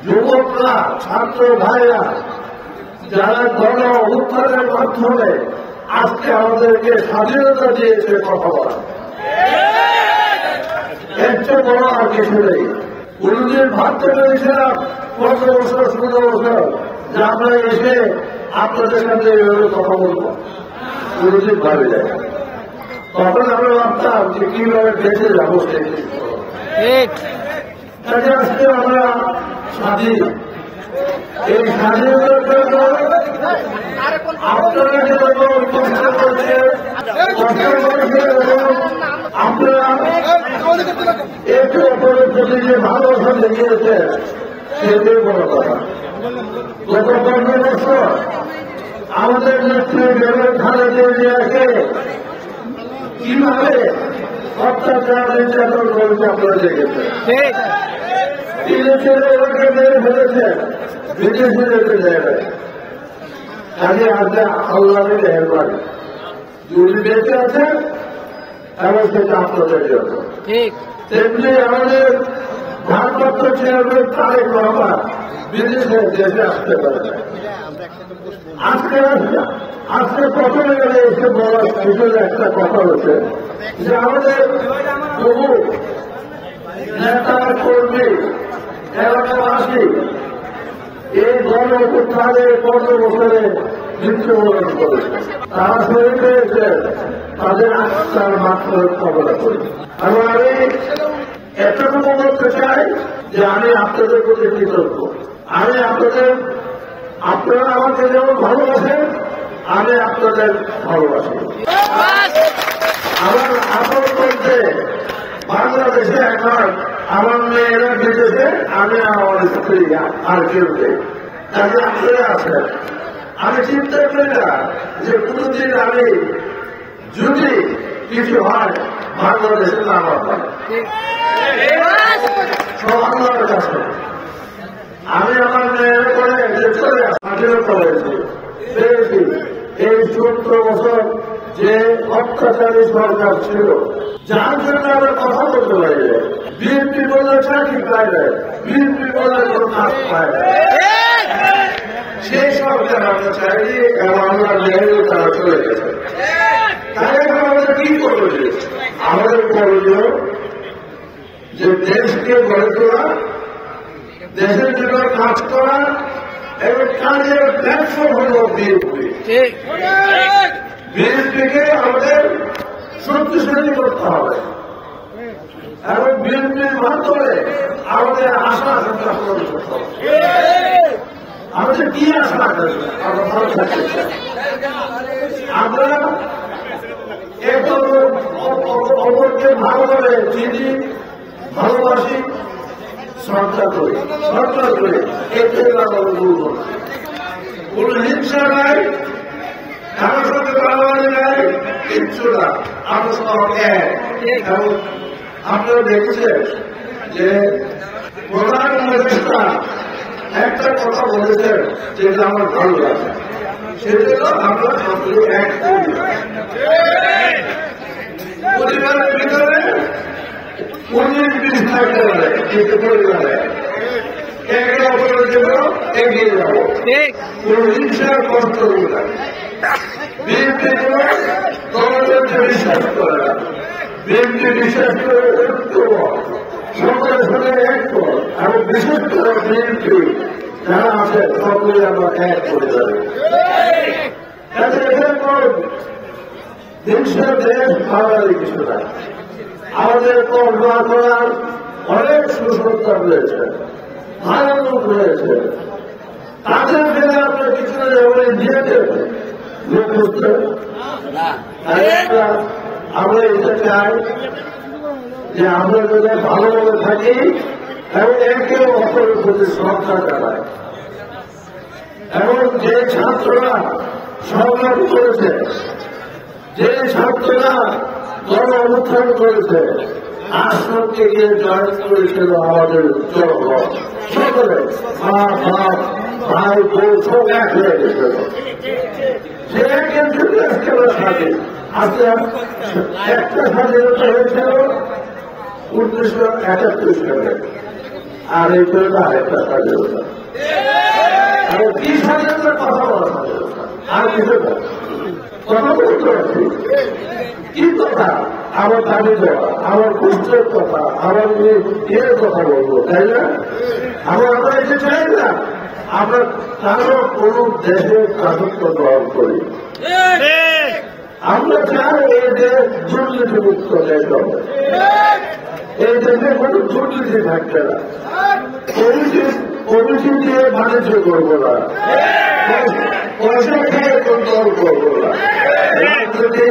যুবকরা, ছাত্র ভাইরা যারা গণ উত্থানের মাধ্যমে আজকে আমাদেরকে স্বাধীনতা দিয়েছে কথা বলা, এর চেয়ে বড় আর কিছু নেই। কোনদিন ভাবতে পেরেছিলাম 15 বছর 16 বছর যে আমরা এসে আপনাদের সাথে এইভাবে কথা বলবো, কোনদিন ভাবে যায়। তখন আমরা ভাবতাম যে কিভাবে বেঁচে যাবো সেই আজকে আমরা স্বাধীন। এই স্বাধীনতার জন্য আপনারা যেরকম কষ্ট করছে, আপনারা একটু অপরের প্রতি যে ভালোবাসা দেখিয়েছে সেটাই বড় কথা। গত 15 বছর আমাদের নেত্রী বেগম খালেদা জিয়াকে কিভাবে অত্যাচার নির্যাতন করেছে আপনারা দেখেছেন। তিনি ছেলে ওকে মেরে ফেলেছেন, বিদেশে যেতে দেয় কাজে আজকে আল্লাহ মেহরবানি যদি বেঁচে আছেন এবং সেটা আপনাদের জন্য। তেমনি আমাদের ভারপ্রাপ্ত চেয়ারম্যান তারেক রহমান বিদেশে দেশে আসতে পারে আজকে প্রথমে গেলে এসে বলার ভিতরে একটা কথা হচ্ছে যে আমাদের বহু নেতা কর্মী এলাকাবাসী এই গণ উত্থানের 15 বছরে মৃত্যুবরণ করেছে। তারা শহীদ হয়েছে, তাদের আত্মার মাত্র কামনা করি। এবং আমি এতটুকু বলতে চাই যে আমি আপনাদের প্রতি কৃতজ্ঞ। আমি আপনারা আমাকে যেমন ভালোবাসেন, আমি আপনাদের ভালোবাসি। আমার আপন বলতে বাংলাদেশে এখন আমার মেয়েরা বিদেশে, আমি আমার স্ত্রী আর কেউ নেই। তাহলে আপনারা আছেন। আমি চিন্তা করি না যে কোনদিন আমি যদি কিছু হয় বাংলাদেশে নামার পাই সব আল্লাহর কাছে। আমি আমার মেয়ের করে স্বাধীনতা হয়েছি পেয়েছি। এই 17 বছর যে অত্যাচারী সরকার ছিল, যার জন্য আমরা কথা বলতে পারি, বিএনপি বলে চাকরি পায় না, বিএনপি বলে কোনো কাজ পায় না, সেই সরকার আমরা চাইনি এবং আমরা মেয়েও তারা চলে গেছে। তাই এখন আমাদের কি করবে? আমাদের করণীয় যে দেশকে গড়ে তোলা, দেশের জন্য কাজ করা এবং কাজের প্ল্যাটফর্ম হল বিএনপি। বিএনপিকে আমাদের শক্তিশালী করতে হবে এবং বিএনপির মাধ্যমে আমাদের আশা আকাঙ্ক্ষা পূরণ করতে হবে। আমাদের কি আশা আকাঙ্ক্ষা? আমরা ভালো থাকতে চাই। আমরা অপরকে ভালোভাবে চিনি, ভালোবাসি, শ্রদ্ধা করি, এতে আমাদের দুর্বল। কোন হিংসা নাই, কারোর সঙ্গে বাড়াবাড়ি নাই, কিচ্ছু না। আমরা সব এক। এবং আপনারা দেখেছেন যে প্রধান উপদেষ্টা একটা কথা বলেছেন যেটা আমার ভালো লাগে, সেটা আমরা সকলে এক পরিবারের ভিতরে 19-20 থাকতে পারে, কিন্তু পরিবারে একে অপরের জন্য এগিয়ে যাবো, কোন হিংসার কষ্ট না। বিএনপি গণতন্ত্রে বিশ্বাস করে না, বিএনপি বিশ্বাস করে সকলের সঙ্গে এক কর এবং বিশেষ করে বিএনপি যারা আছে সকলে আমরা এক করে যাবে। দেশের দেশ বাঙালি কিছু না, আমাদের কল্পনা করার অনেক সুসংস্কার রয়েছে, ভালো লোক রয়েছে, তাদের ফেলে আপনার কিছু দিয়েছেন লোক করতে। আমরা এটা চাই যে আমরা যদি ভালোভাবে থাকি এবং একে অপরের প্রতি শ্রদ্ধা জানায় এবং যে ছাত্ররা সংগ্রাম করেছে, যে ছাত্ররা গণ অনুষ্ঠান করেছে, আশ্রমকে গিয়ে জয়েন করেছিল আমাদের জনগণ, সকলে মা বাপ ভাই বোন সব এক হয়ে গেছিল। সে একের জন্য একেবারে থাকে। আজকে একটা স্বাধীনতা হয়েছিল 1971 সালে, আর এই করে আরেকটা স্বাধীনতা, আর কি স্বাধীনতা কথা বলা স্বাধীনতা, আর কিছু না। কথা বলতে পারছি কি কথা, আমার দাবি দেওয়া, আমার পুত্রের কথা, আমার মেয়ের কথা বলবো, তাই না? আমরা এসে চাই না আমরা কারো কোন দেশের রাজত্ব গ্রহণ করি। আমরা চাই এই দেশ দুর্নীতিমুক্ত দেশ হবে, এই দেশে কোনো দুর্নীতি থাকবে না, কমিটি দিয়ে বাণিজ্য করবো না, পয়সা দিয়ে কন্ট্রোল করবো না, রাজনীতি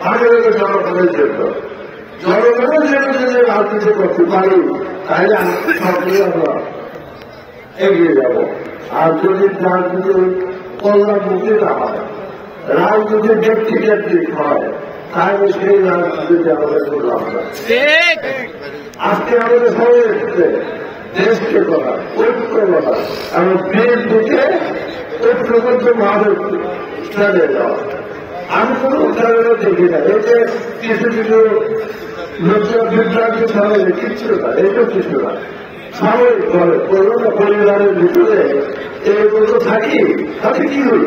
আগের জনগণের জন্য, জনগণের জন্য যদি রাজনীতি করতে পারি তাহলে সবগুলো আমরা এগিয়ে যাব। আর যদি রাজনীতি কল্যাণমুখী না হয়, রাজনীতি ব্যক্তিকেন্দ্রিক হয়, তাহলে সেই রাজনীতিতে আমাদের করলাম না। আজকে আমাদের সবাই এসছে দেশকে করা, ঐক্য করা, এবং বিএনপিকে ঐক্যবদ্ধ ভাবে চালিয়ে যাওয়া। আমি কোনো উদাহরণ দেখি না, এই যে কিছু কিছু লোকজন বিভ্রান্তি সবাই কিচ্ছু না, এইটা কিছু না, সবাই করে করোনা পরিবারের ভিতরে এইগুলো থাকি, তাতে কি হল?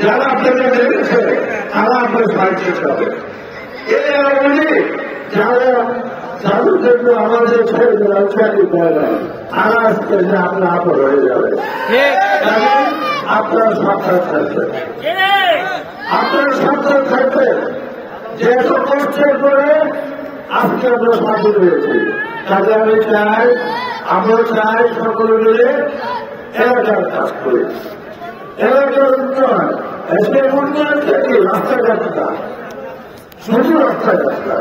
যারা আপনাদের দেখেছে তারা আপনার সাহায্য করবে, যারা যাদের জন্য আমাদের ছেলেদের চাকরি দেয় না, তারা আজকে যে আপনার আপন হয়ে যাবে, আপনার সাক্ষাৎ থাকবে, আপনার সাক্ষাৎ থাকবে যে এত কষ্টের করে আজকে আমরা স্বাধীন হয়েছি। তাতে আমি চাই, আমরা চাই সকলে মিলে এলাকার কাজ করি, এলাকার উন্নয়ন, এসে উন্নয়ন থেকে রাস্তাঘাটটা, শুধু রাস্তাঘাটটা,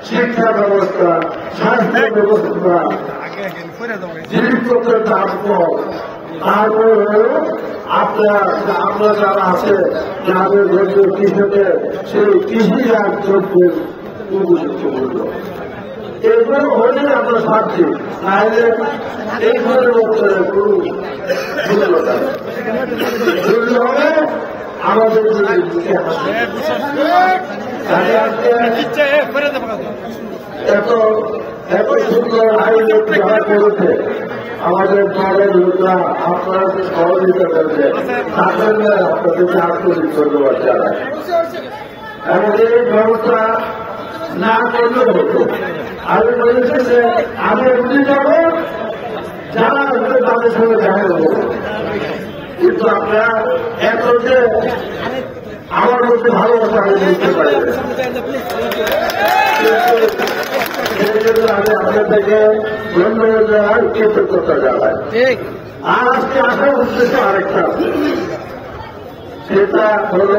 শিক্ষা ব্যবস্থা, স্বাস্থ্য ব্যবস্থা, জিনিসপত্রের দাম কম, তারপরে হল আমরা যারা আছে যাদের ধৈর্য কৃষকের সেই কৃষিজাত দ্রব্যের উপযুক্ত মূল্য, এগুলো হলে আমরা পাচ্ছি, তাহলে এই পরিবর্তনের কোনো মূল্য হবে আমাদের এত সুন্দর আইন যারা করেছে আমাদের দলের লোকরা, আপনারা যে সহযোগিতা করছে তাদের আপনাদেরকে আন্তরিক ধন্যবাদ জানাই। এবং এই ব্যবস্থা না করলে হতো, আমি বলেছি যে আমি বুঝে যাব যারা আসবে তাদের সঙ্গে দেখা করবো, কিন্তু আপনারা এত যে আমার মধ্যে ভালোবাসা আমি বুঝতে পারি, সেই জন্য আমি আপনার থেকে ধন্যবাদ জানাই, কৃতজ্ঞতা জানাই। আর আজকে আসার উদ্দেশ্য আরেকটা, সেটা হল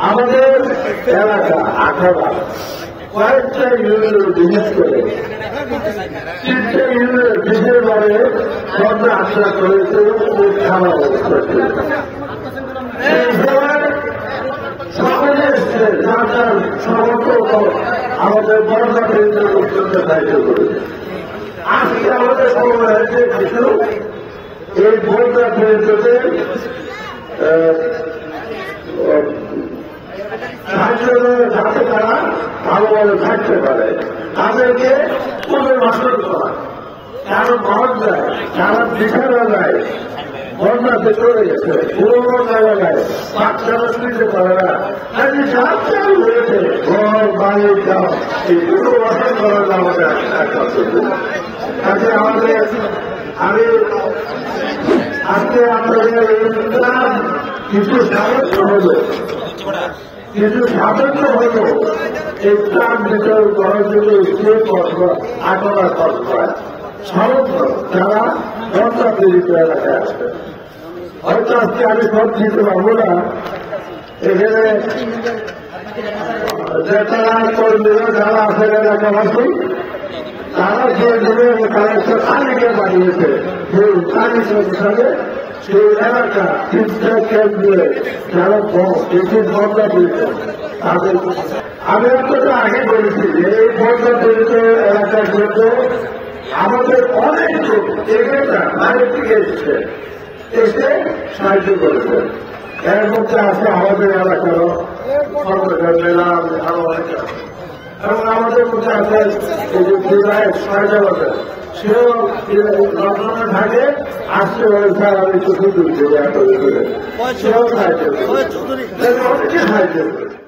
আমাদের এলাকা 18 কয়েকটা ইউনিয়ন বিশেষ করে 3টে ইউনিয়ন বিশেষ ভাবে সরকার আশা করেছে খাওয়া অবস্থা ছিল। সকলে এসছে যার সমর্থন আমাদের বর্ষা কেন্দ্রের উত্তরকে দায়িত্ব করেছে। আজকে আমাদের সময় হয়েছে কিছু এই বর্ষা কেন্দ্রতে যাতে তারা ভালোভাবে থাকতে পারে, তাদেরকে পুনর্বাসন করা, কারো ঘর যায়, যারা বিছানা যায়, বন্যাতে চলে গেছে, পুরোনো জায়গায় বাচ্চারা শুনতে পারে না, যাত্রা হয়েছে ঘর বাড়ি যাও, এই পুনর্বাসন করাটা আমাদের কাছে আমাদের। আমি আজকে আপনাদের কিছু সাহায্য হলো এই ত্রাণ বিতরণ করার জন্য স্কুল আটনা খরচ করা সাহায্য যারা বর্ষা পীড়িত এলাকায় আসবে। হয়তো আজকে আমি সব দিতে পারবো না, এখানে যারা কর্মীরা যারা আছেন এলাকাবাসী তারা যে তারা একটা তালিকা বানিয়েছে, সেই তালিকা অনুসারে সেই এলাকা শিক্ষা কেন্দ্রে যারা বেশি বর্ষা পীড়িত তাদের আমি আপনাকে আগে বলেছি যে এই বর্ষা পীড়িত এলাকার জন্য আমাদের অনেক লোক এগোটা বাইরের থেকে এসে সাহায্য করেছে। এর মধ্যে আছে আমাদের এলাকারও সরকার জেলা আরো অনেক এবং আমাদের মধ্যে আছেন এই যে বিধায়ক সহায়তা সেও লন্ডনে থাকে, আসতে হয়েছে আমি চতুর্থ সেও সাহায্য অনেকে সাহায্য করে।